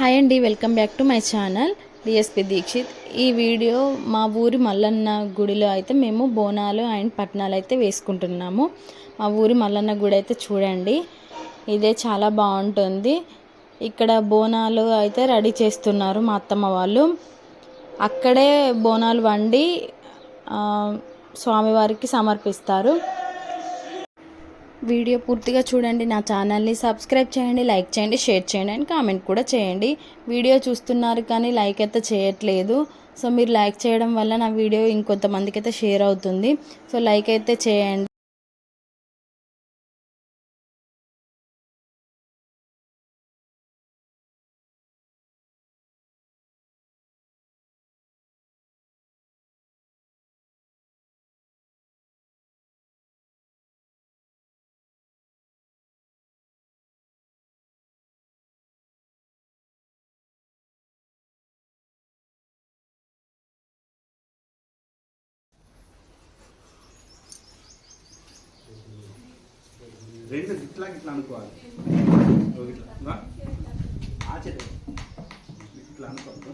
Hi అండి, welcome back to my channel DSP Dikshit. ఈ video మా ఊరి మల్లన్న గుడిలో అయితే మేము బోనాలు అండ్ పట్నాలు అయితే వేసుకుంటున్నాము. మా ఊరి మల్లన్న గుడి అయితే చూడండి, ఇదే చాలా బాగుంటుంది. ఇక్కడ బోనాలు అయితే రెడీ చేస్తున్నారు మా అత్తమ్మ వాళ్ళు. అక్కడే బోనాలు వండి స్వామివారికి సమర్పిస్తారు. వీడియో పూర్తిగా చూడండి. నా ఛానల్ని సబ్స్క్రైబ్ చేయండి, లైక్ చేయండి, షేర్ చేయండి అండ్ కామెంట్ కూడా చేయండి. వీడియో చూస్తున్నారు కానీ లైక్ అయితే చేయట్లేదు. సో మీరు లైక్ చేయడం వల్ల నా వీడియో ఇంకొంతమందికి అయితే షేర్ అవుతుంది. సో లైక్ అయితే చేయండి. రెండు ఇట్లా ఇట్లా అనుకోవాలి. ఇట్లా ఆచరి ఇట్లా అనుకోవద్దు.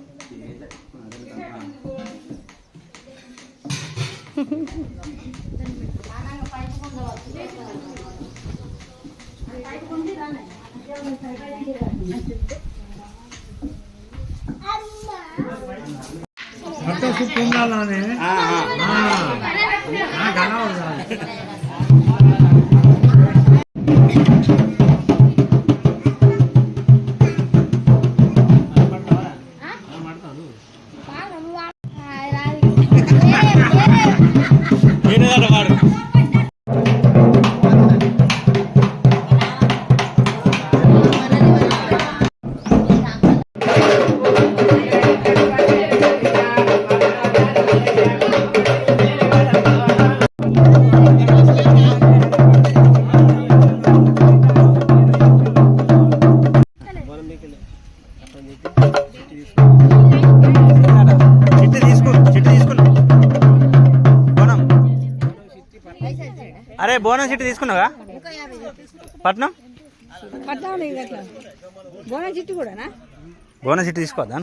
అరే బోనస్ చిట్టి తీసుకున్నావా? పట్నం బోనస్ చిట్టి కూడా బోనస్ చిట్టి తీసుకోవద్దా?